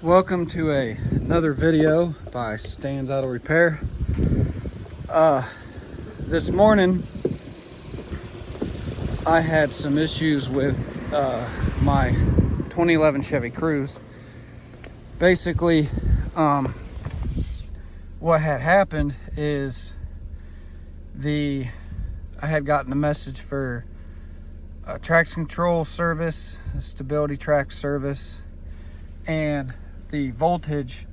Welcome to another video by Stan's Auto Repair. This morning I had some issues with my 2011 Chevy Cruze. Basically, what had happened is I had gotten a message for traction control service, stability track service, and the voltage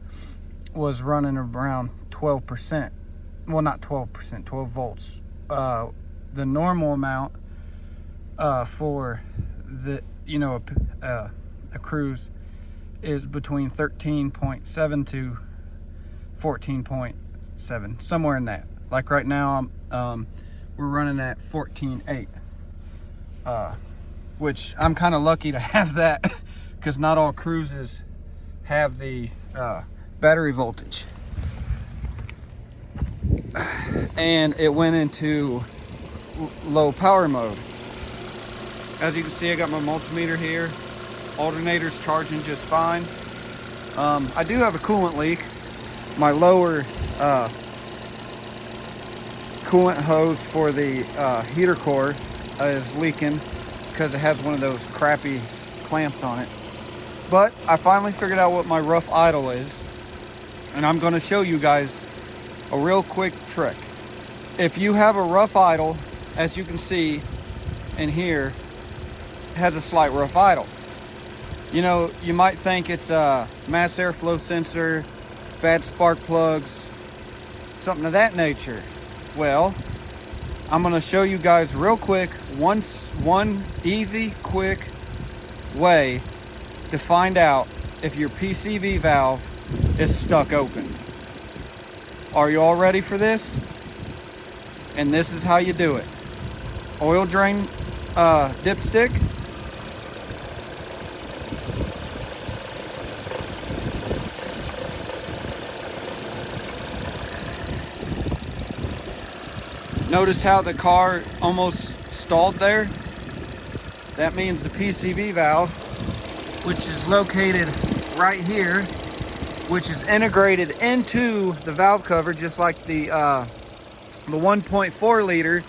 was running around 12%. Well, not 12%, 12 volts. The normal amount for the a Cruze is between 13.7 to 14.7, somewhere in that. Like right now, we're running at 14.8, which I'm kind of lucky to have that because not all Cruzes have the battery voltage. And it went into low power mode. As you can see, I got my multimeter here. Alternator's charging just fine. I do have a coolant leak. My lower coolant hose for the heater core is leaking because it has one of those crappy clamps on it. But I finally figured out what my rough idle is, and I'm going to show you guys a real quick trick. If you have a rough idle, as you can see in here, it has a slight rough idle. You know, you might think it's a mass airflow sensor, bad spark plugs, something of that nature. Well, I'm going to show you guys real quick one easy, quick way to find out if your PCV valve is stuck open. Are you all ready for this? And this is how you do it. Oil drain dipstick. Notice how the car almost stalled there? That means the PCV valve, which is located right here, which is integrated into the valve cover, just like the 1.4 liter.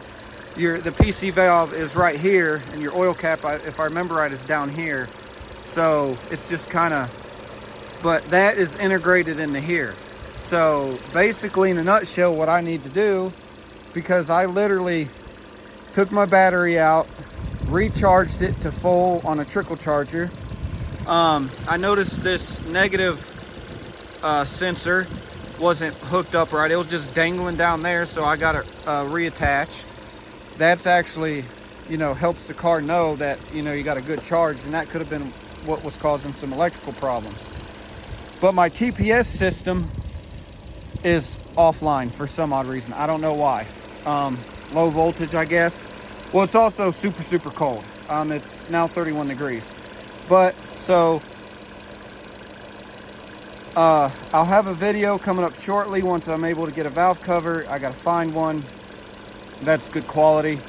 The PC valve is right here, and your oil cap, if I remember right, is down here. So it's just kind of, but that is integrated into here. So basically, in a nutshell, what I need to do, because I literally took my battery out, recharged it to full on a trickle charger. I noticed this negative sensor wasn't hooked up right. It was just dangling down there, so I got it reattached. That's actually, helps the car know that, you got a good charge, and that could have been what was causing some electrical problems. But my TPS system is offline for some odd reason. I don't know why. Low voltage, I guess. Well, it's also super cold. It's now 31 degrees. But so I'll have a video coming up shortly once I'm able to get a valve cover. I gotta find one that's good quality,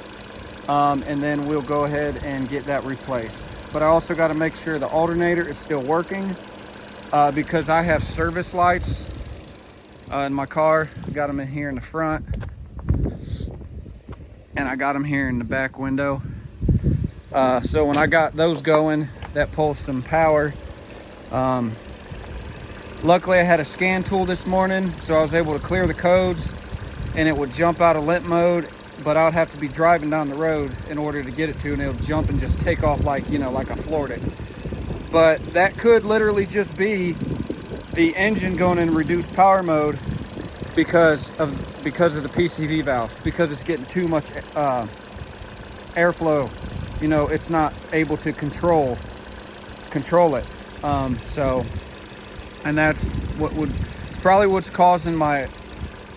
and then we'll go ahead and get that replaced. But I also got to make sure the alternator is still working, because I have service lights in my car. I got them in here in the front, and I got them here in the back window. So when I got those going, that pulls some power. Luckily, I had a scan tool this morning, so I was able to clear the codes, and it would jump out of limp mode, but I would have to be driving down the road in order to get it to, and it'll jump and just take off like, like I floored it. But that could literally just be the engine going in reduced power mode because of the PCV valve, because it's getting too much airflow. It's not able to control it. And that's it's probably what's causing my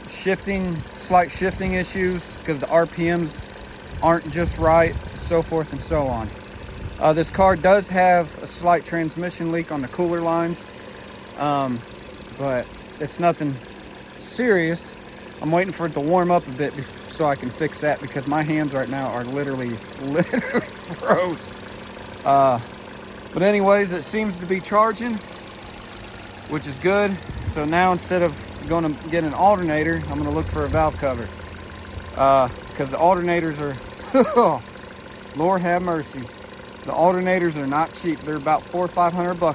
slight shifting issues, because the RPMs aren't just right, so forth and so on. This car does have a slight transmission leak on the cooler lines, but it's nothing serious. I'm waiting for it to warm up a bit so I can fix that, because my hands right now are literally froze. But anyways, it seems to be charging. which is good. So now instead of going to get an alternator, I'm going to look for a valve cover, because the alternators are Lord have mercy, the alternators are not cheap. They're about $400 or $500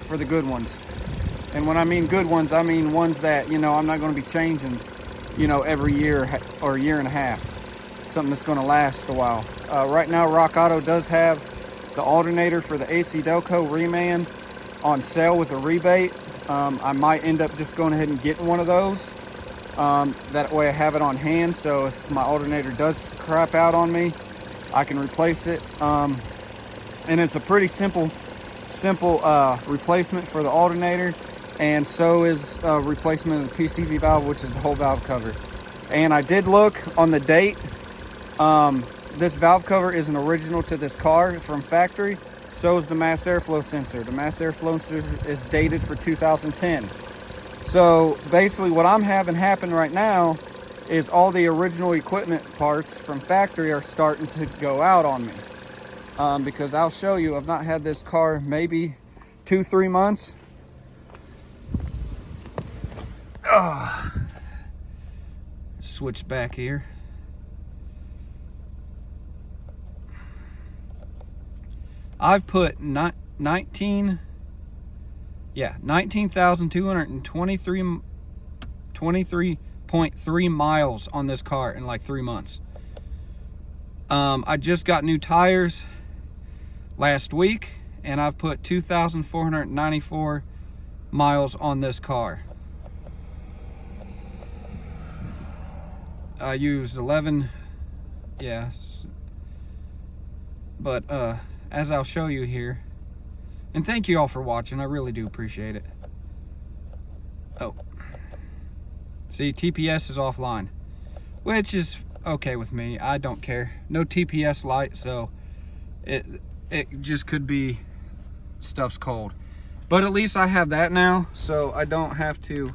for the good ones. And when I mean good ones, I mean ones that, you know, I'm not going to be changing, you know, every year or a year and a half. Something that's going to last a while. Right now, Rock Auto does have the alternator for the AC Delco Reman on sale with a rebate. I might end up just going ahead and getting one of those. That way I have it on hand, so if my alternator does crap out on me, I can replace it. And it's a pretty simple replacement for the alternator, and so is replacement of the PCV valve, which is the whole valve cover. And I did look on the date. This valve cover is an original to this car from factory. So is the mass airflow sensor. The mass airflow sensor is dated for 2010. So basically what I'm having happen right now is all the original equipment parts from factory are starting to go out on me. Because I'll show you, I've not had this car maybe 2-3 months. Switch back here. I've put 19,223.3 miles on this car in like 3 months. I just got new tires last week, and I've put 2,494 miles on this car. I used 11, yeah, but as I'll show you here, and thank you all for watching, I really do appreciate it. Oh, see, TPS is offline, which is okay with me. I don't care. No TPS light, so it just could be stuff's cold. But at least I have that now, so I don't have to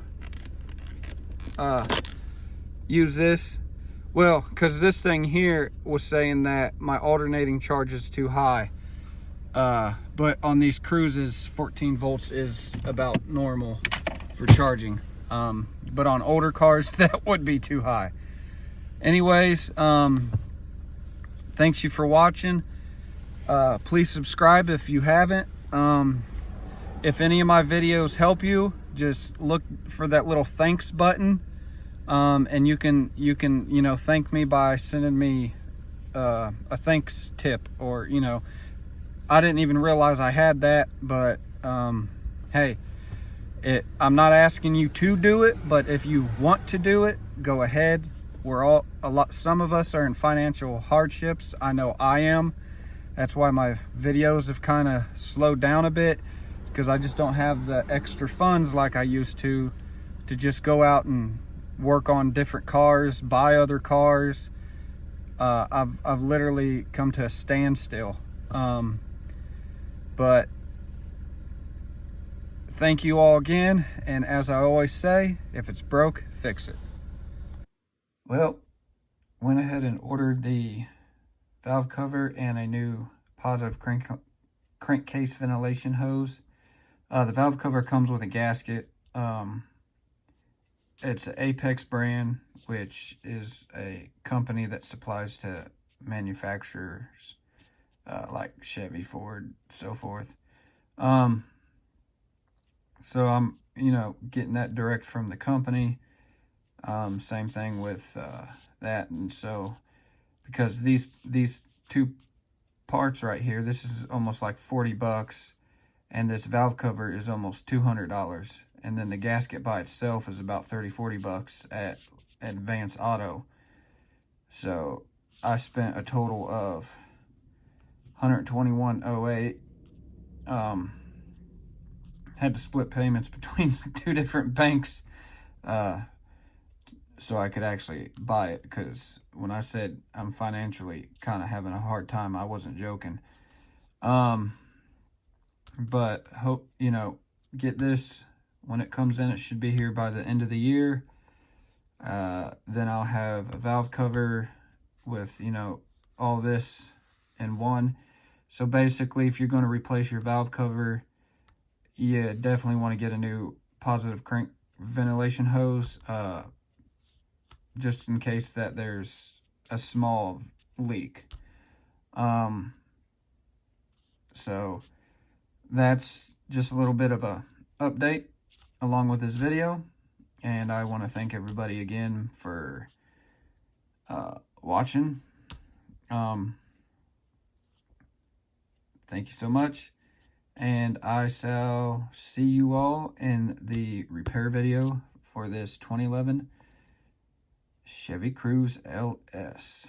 use this. Well, because this thing here was saying that my alternating charge is too high. But on these cruises, 14 volts is about normal for charging. But on older cars, that would be too high. Anyways, thanks you for watching. Please subscribe if you haven't. If any of my videos help you, just look for that little thanks button. And you can, you know, thank me by sending me a thanks tip, or, you know, I didn't even realize I had that, but hey, I'm not asking you to do it, but if you want to do it, go ahead. Some of us are in financial hardships. I know I am. That's why my videos have kind of slowed down a bit. It's because I just don't have the extra funds like I used to just go out and work on different cars, buy other cars. I've literally come to a standstill. But thank you all again, and as I always say, if it's broke, fix it. Well, went ahead and ordered the valve cover and a new positive crankcase ventilation hose. The valve cover comes with a gasket. It's an Apex brand, which is a company that supplies to manufacturers like Chevy, Ford, so forth. So I'm, you know, getting that direct from the company. Same thing with that. And so, because these two parts right here, this is almost like 40 bucks, and this valve cover is almost $200. And then the gasket by itself is about 30-40 bucks at Advance Auto. So I spent a total of $121.08. Had to split payments between the two different banks so I could actually buy it, because when I said I'm financially kind of having a hard time, I wasn't joking. But hope, you know, get this when it comes in. It should be here by the end of the year. Then I'll have a valve cover with, you know, all this in one. So basically, if you're going to replace your valve cover, you definitely want to get a new positive crank ventilation hose, just in case that there's a small leak. So that's just a little bit of a update along with this video, and I want to thank everybody again for watching. Thank you so much, and I shall see you all in the repair video for this 2011 Chevy Cruze LS.